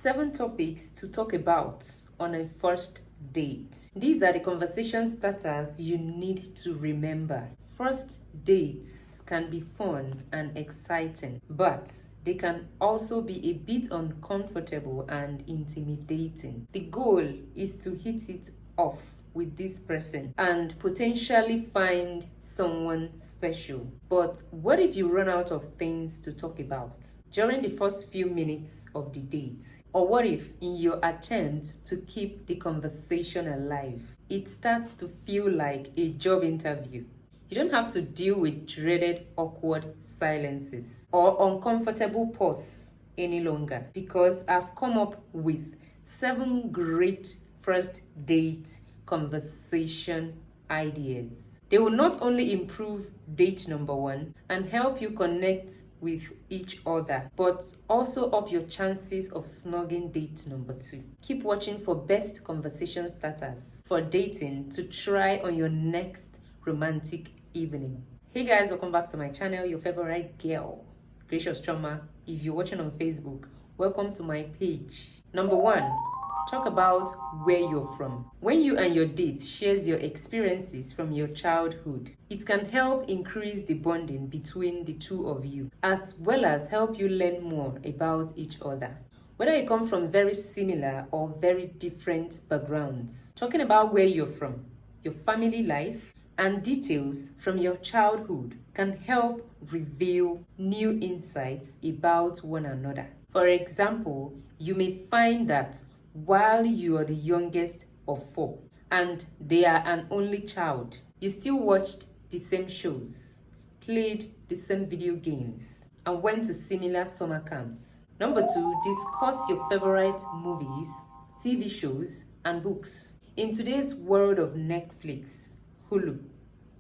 7 topics to talk about on a first date. These are the conversation starters you need to remember. First dates can be fun and exciting, but they can also be a bit uncomfortable and intimidating. The goal is to hit it off with this person and potentially find someone special. But what if you run out of things to talk about during the first few minutes of the date? Or what if, in your attempt to keep the conversation alive, it starts to feel like a job interview? You don't have to deal with dreaded awkward silences or uncomfortable pause any longer, because I've come up with 7 great first date conversation ideas. They will not only improve date number 1 and help you connect with each other, but also up your chances of snogging date number 2. Keep watching for best conversation starters for dating to try on your next romantic evening. Hey guys, welcome back to my channel, your favorite girl, Chioma. If you're watching on Facebook, welcome to my page. Number 1, talk about where you're from. When you and your date shares your experiences from your childhood, it can help increase the bonding between the two of you, as well as help you learn more about each other. Whether you come from very similar or very different backgrounds, talking about where you're from, your family life, and details from your childhood can help reveal new insights about one another. For example, you may find that while you are the youngest of 4 and they are an only child, you still watched the same shows, played the same video games, and went to similar summer camps. Number 2, discuss your favorite movies, TV shows, and books. In today's world of Netflix, Hulu,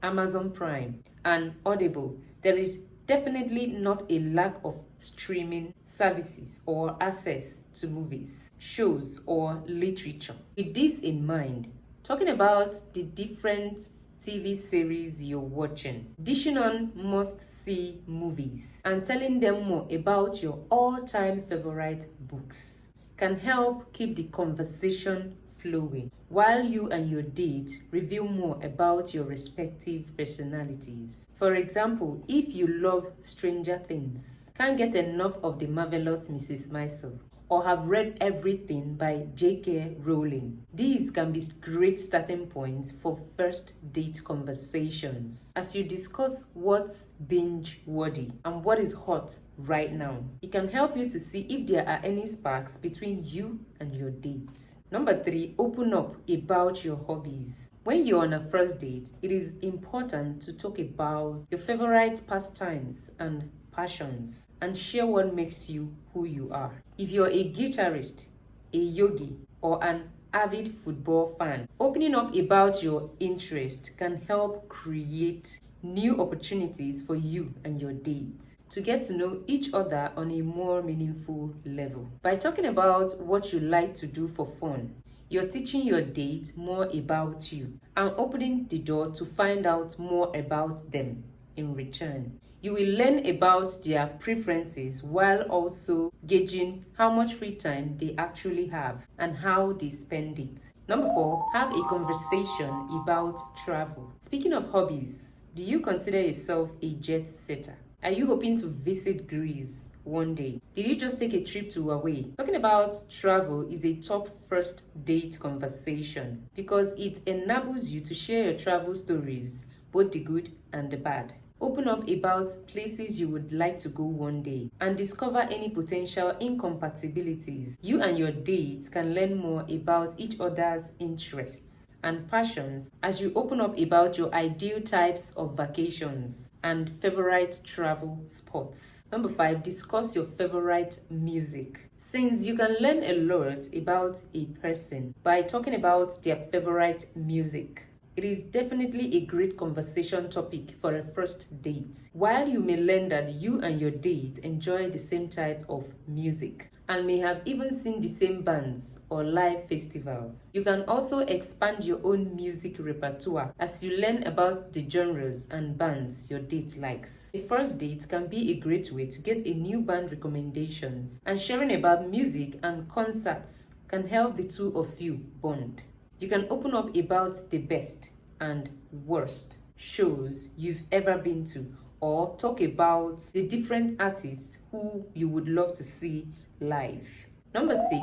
Amazon Prime, and Audible, there is definitely not a lack of streaming services or access to movies, shows, or literature. With this in mind, talking about the different TV series you're watching, dishing on must-see movies, and telling them more about your all-time favorite books can help keep the conversation flowing, while you and your date reveal more about your respective personalities. For example, if you love Stranger Things, can't get enough of the marvelous Mrs. Maisel, or have read everything by J.K. Rowling, these can be great starting points for first date conversations as you discuss what's binge-worthy and what is hot right now. It can help you to see if there are any sparks between you and your date. Number 3, open up about your hobbies. When you're on a first date, it is important to talk about your favorite pastimes and passions and share what makes you who you are. If you're a guitarist, a yogi, or an avid football fan, opening up about your interest can help create new opportunities for you and your date to get to know each other on a more meaningful level. By talking about what you like to do for fun, you're teaching your date more about you and opening the door to find out more about them in return. You will learn about their preferences while also gauging how much free time they actually have and how they spend it. Number 4, have a conversation about travel. Speaking of hobbies, do you consider yourself a jet setter? Are you hoping to visit Greece one day? Did you just take a trip to Hawaii? Talking about travel is a top first date conversation because it enables you to share your travel stories, both the good and the bad. Open up about places you would like to go one day and discover any potential incompatibilities. You and your date can learn more about each other's interests and passions as you open up about your ideal types of vacations and favorite travel spots. Number 5, discuss your favorite music. Since you can learn a lot about a person by talking about their favorite music, It is definitely a great conversation topic for a first date. While you may learn that you and your date enjoy the same type of music and may have even seen the same bands or live festivals, you can also expand your own music repertoire as you learn about the genres and bands your date likes. A first date can be a great way to get a new band recommendations, and sharing about music and concerts can help the two of you bond. You can open up about the best and worst shows you've ever been to, or talk about the different artists who you would love to see live. Number 6,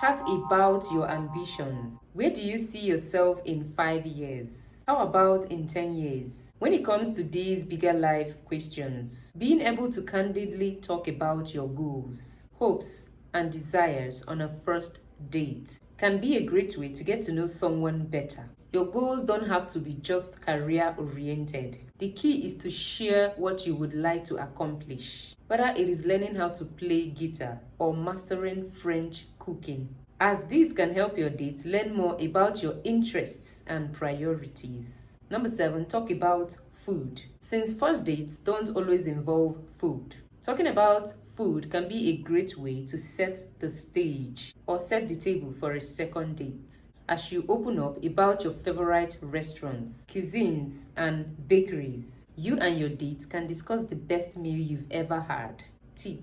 chat about your ambitions. Where do you see yourself in 5 years? How about in 10 years? When it comes to these bigger life questions, being able to candidly talk about your goals, hopes, and desires on a first date can be a great way to get to know someone better. Your goals don't have to be just career-oriented. The key is to share what you would like to accomplish, whether it is learning how to play guitar or mastering French cooking, as this can help your date learn more about your interests and priorities. Number 7, talk about food. Since first dates don't always involve food, talking about food can be a great way to set the stage or set the table for a second date, as you open up about your favorite restaurants, cuisines, and bakeries. You and your date can discuss the best meal you've ever had. Tip: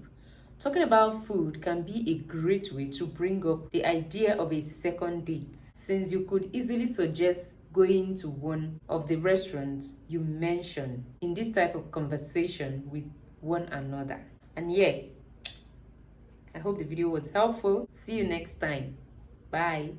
talking about food can be a great way to bring up the idea of a second date, since you could easily suggest going to one of the restaurants you mentioned in this type of conversation with one another. And yeah, I hope the video was helpful. See you next time. Bye.